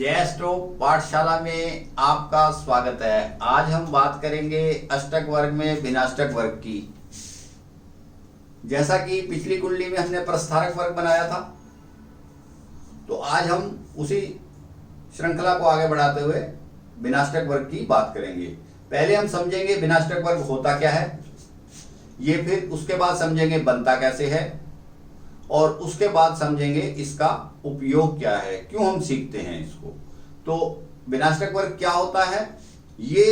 जयस्ट्रो पाठशाला में आपका स्वागत है। आज हम बात करेंगे अष्टक वर्ग में भिन्नाष्टक वर्ग की। जैसा कि पिछली कुंडली में हमने प्रस्तारक वर्ग बनाया था, तो आज हम उसी श्रृंखला को आगे बढ़ाते हुए भिन्नाष्टक वर्ग की बात करेंगे। पहले हम समझेंगे भिन्नाष्टक वर्ग होता क्या है, ये फिर उसके बाद समझेंगे बनता कैसे है, और उसके बाद समझेंगे इसका उपयोग क्या है, क्यों हम सीखते हैं इसको। तो भिन्नाष्टक वर्ग क्या होता है, ये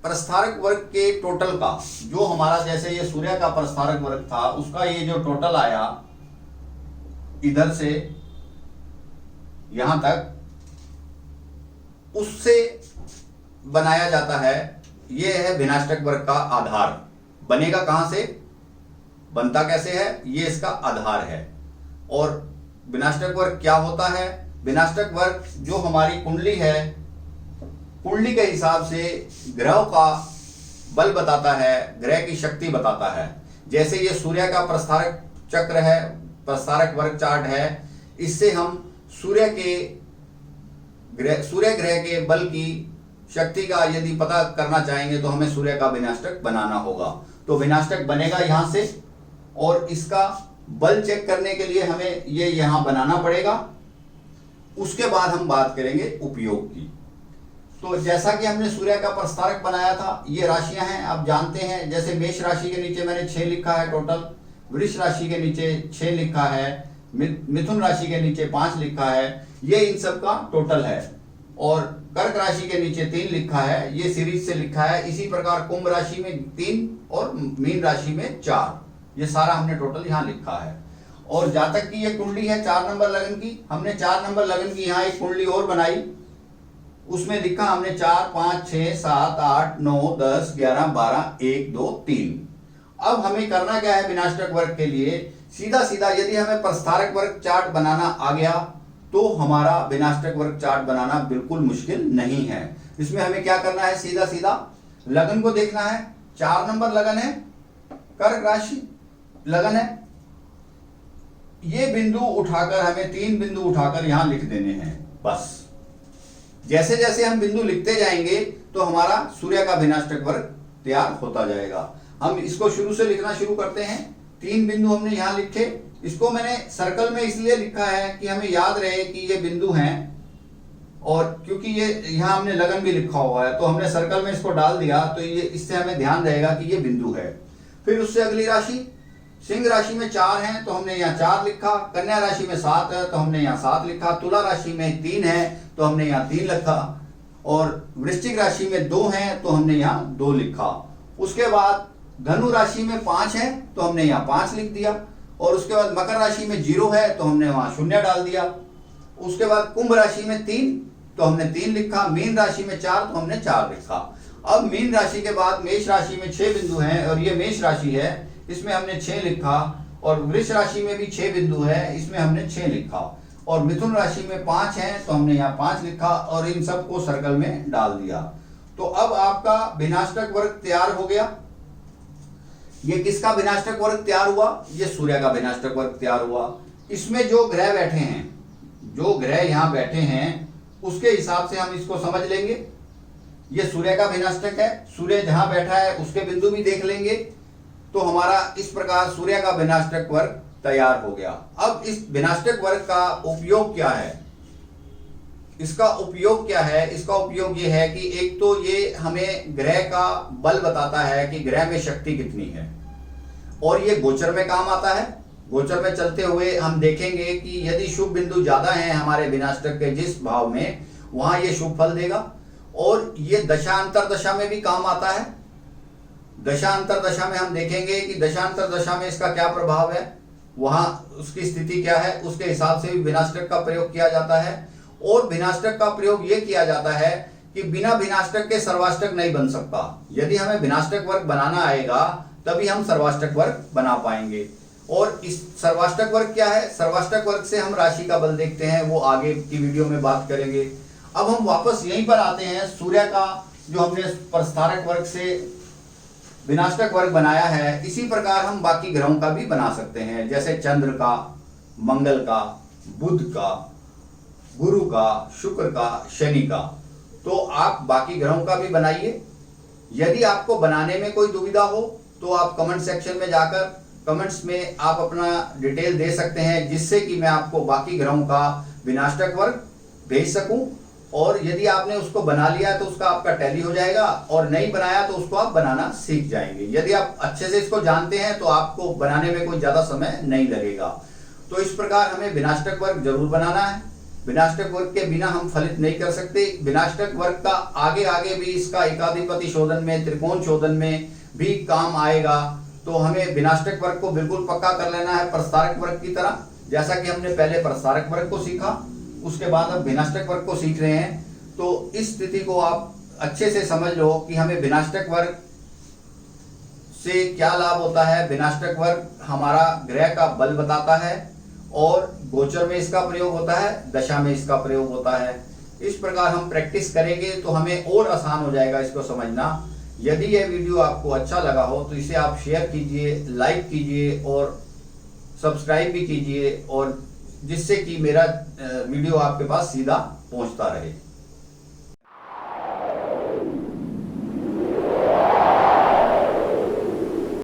प्रस्तारक वर्ग के टोटल का जो हमारा, जैसे ये सूर्य का प्रस्तारक वर्ग था, उसका ये जो टोटल आया इधर से यहां तक, उससे बनाया जाता है। ये है भिन्नाष्टक वर्ग का आधार। बनेगा कहां से, बनता कैसे है, ये इसका आधार है। और भिन्नाष्टक वर्ग क्या होता है, भिन्नाष्टक वर्ग जो हमारी कुंडली है, कुंडली के हिसाब से ग्रहों का बल बताता है, ग्रह की शक्ति बताता है। जैसे ये सूर्य का प्रस्तारक चक्र है, प्रस्तारक वर्ग चार्ट है, इससे हम सूर्य ग्रह के बल की शक्ति का यदि पता करना चाहेंगे तो हमें सूर्य का भिन्नाष्टक बनाना होगा। तो भिन्नाष्टक बनेगा यहां से, और इसका बल चेक करने के लिए हमें ये यहां बनाना पड़ेगा। उसके बाद हम बात करेंगे उपयोग की। तो जैसा कि हमने सूर्य का प्रस्तारक बनाया था, ये राशियां हैं, आप जानते हैं। जैसे मेष राशि के नीचे मैंने 6 लिखा है टोटल, वृष राशि के नीचे 6 लिखा है, मिथुन राशि के नीचे 5 लिखा है, ये इन सब का टोटल है। और कर्क राशि के नीचे 3 लिखा है, ये सीरीज से लिखा है। इसी प्रकार कुंभ राशि में 3 और मीन राशि में 4, ये सारा हमने टोटल यहाँ लिखा है। और जातक की ये कुंडली है 4 नंबर लगन की, हमने 4 नंबर लगन की यहाँ एक कुंडली और बनाई, उसमें लिखा हमने 4, 5, 6, 7, 8, 9, 10, 11, 12, 1, 2, 3। अब हमें करना क्या है भिन्नाष्टक वर्ग के लिए, सीधा सीधा यदि हमें प्रस्तारक वर्ग चार्ट बनाना आ गया तो हमारा भिन्नाष्टक वर्ग चार्ट बनाना बिल्कुल मुश्किल नहीं है। इसमें हमें क्या करना है, सीधा सीधा लगन को देखना है। 4 नंबर लगन है, कर्क राशि लगन है, ये बिंदु उठाकर हमें 3 बिंदु उठाकर यहां लिख देने हैं बस। जैसे जैसे हम बिंदु लिखते जाएंगे तो हमारा सूर्य का भिन्नाष्टक वर्ग तैयार होता जाएगा। हम इसको शुरू से लिखना शुरू करते हैं। 3 बिंदु हमने यहां लिखे, इसको मैंने सर्कल में इसलिए लिखा है कि हमें याद रहे कि ये बिंदु हैं, और क्योंकि ये यहां हमने लगन भी लिखा हुआ है तो हमने सर्कल में इसको डाल दिया, तो ये इससे हमें ध्यान रहेगा कि ये बिंदु है। फिर उससे अगली राशि, सिंह राशि में 4 हैं तो हमने यहाँ 4 लिखा, कन्या राशि में 7 है तो हमने यहाँ 7 लिखा, तुला राशि में 3 है तो हमने यहाँ 3 लिखा, और वृश्चिक राशि में 2 हैं तो हमने यहाँ 2 लिखा। उसके बाद धनु राशि में 5 है तो हमने यहाँ 5 लिख दिया, और उसके बाद मकर राशि में 0 है तो हमने वहां 0 डाल दिया। उसके बाद कुंभ राशि में 3 तो हमने 3 लिखा, मीन राशि में 4 तो हमने 4 लिखा। अब मीन राशि के बाद मेष राशि में 6 बिंदु हैं, और ये मेष राशि है, इसमें हमने 6 लिखा, और वृष राशि में भी 6 बिंदु है, इसमें हमने 6 लिखा, और मिथुन राशि में 5 है तो हमने यहाँ 5 लिखा, और इन सबको सर्कल में डाल दिया। तो अब आपका भिन्नाष्टक वर्ग तैयार हो गया। ये किसका भिन्नाष्टक वर्ग तैयार हुआ, ये सूर्य का भिन्नाष्टक वर्ग तैयार हुआ। इसमें जो ग्रह बैठे हैं, जो ग्रह यहाँ बैठे हैं, उसके हिसाब से हम इसको समझ लेंगे। ये सूर्य का भिन्नाष्टक है, सूर्य जहां बैठा है उसके बिंदु भी देख लेंगे, तो हमारा इस प्रकार सूर्य का भिन्नाष्टक वर्ग तैयार हो गया। अब इस भिन्नाष्टक वर्ग का उपयोग क्या है, इसका उपयोग क्या है, इसका उपयोग ये है कि एक तो ये हमें ग्रह का बल बताता है कि ग्रह में शक्ति कितनी है, और ये गोचर में काम आता है। गोचर में चलते हुए हम देखेंगे कि यदि शुभ बिंदु ज्यादा हैं हमारे भिन्नाष्टक के जिस भाव में, वहां ये शुभ फल देगा। और ये दशा अंतर दशा में भी काम आता है। दशा अंतर दशा में हम देखेंगे कि दशा अंतर दशा में इसका क्या प्रभाव है, वहां उसकी स्थिति क्या है, उसके हिसाब से भी भिन्नाष्टक का प्रयोग किया जाता है। और भिन्नाष्टक का प्रयोग यह किया जाता है कि बिना भिन्नाष्टक के सर्वाष्टक नहीं बन सकता। यदि हमें भिन्नाष्टक वर्ग बनाना आएगा तभी हम सर्वाष्टक वर्ग बना पाएंगे। और इस सर्वाष्टक वर्ग क्या है, सर्वाष्टक वर्ग से हम राशि का बल देखते हैं, वो आगे की वीडियो में बात करेंगे। अब हम वापस यहीं पर आते हैं, सूर्य का जो हमने प्रस्तारक वर्ग से भिन्नाष्टक वर्ग बनाया है, इसी प्रकार हम बाकी ग्रहों का भी बना सकते हैं। जैसे चंद्र का, मंगल का, बुध का, गुरु का, शुक्र का, शनि का। तो आप बाकी ग्रहों का भी बनाइए। यदि आपको बनाने में कोई दुविधा हो तो आप कमेंट सेक्शन में जाकर कमेंट्स में आप अपना डिटेल दे सकते हैं, जिससे कि मैं आपको बाकी ग्रहों का विनाष्टक वर्ग भेज सकूं। और यदि आपने उसको बना लिया तो उसका आपका टैली हो जाएगा, और नहीं बनाया तो उसको आप बनाना सीख जाएंगे। यदि आप अच्छे से इसको जानते हैं तो आपको बनाने में कोई ज्यादा समय नहीं लगेगा। तो इस प्रकार हमें विनाष्टक वर्ग जरूर बनाना है। विनाष्टक वर्ग के बिना हम फलित नहीं कर सकते। विनाष्टक वर्ग का आगे आगे भी इसका एकाधिपति शोधन में, त्रिकोण शोधन में भी काम आएगा। तो हमें विनाष्टक वर्ग को बिल्कुल पक्का कर लेना है प्रस्तारक वर्ग की तरह। जैसा कि हमने पहले प्रस्तारक वर्ग को सीखा, उसके बाद अब विनाष्टक वर्ग को सीख रहे हैं। तो इस स्थिति को आप अच्छे से समझ लो कि हमें विनाष्टक वर्ग से क्या लाभ होता है। विनाष्टक वर्ग हमारा ग्रह का बल बताता है, और गोचर में इसका प्रयोग होता है, दशा में इसका प्रयोग होता है। इस प्रकार हम प्रैक्टिस करेंगे तो हमें और आसान हो जाएगा इसको समझना। यदि यह वीडियो आपको अच्छा लगा हो तो इसे आप शेयर कीजिए, लाइक कीजिए और सब्सक्राइब भी कीजिए, और जिससे कि मेरा वीडियो आपके पास सीधा पहुंचता रहे।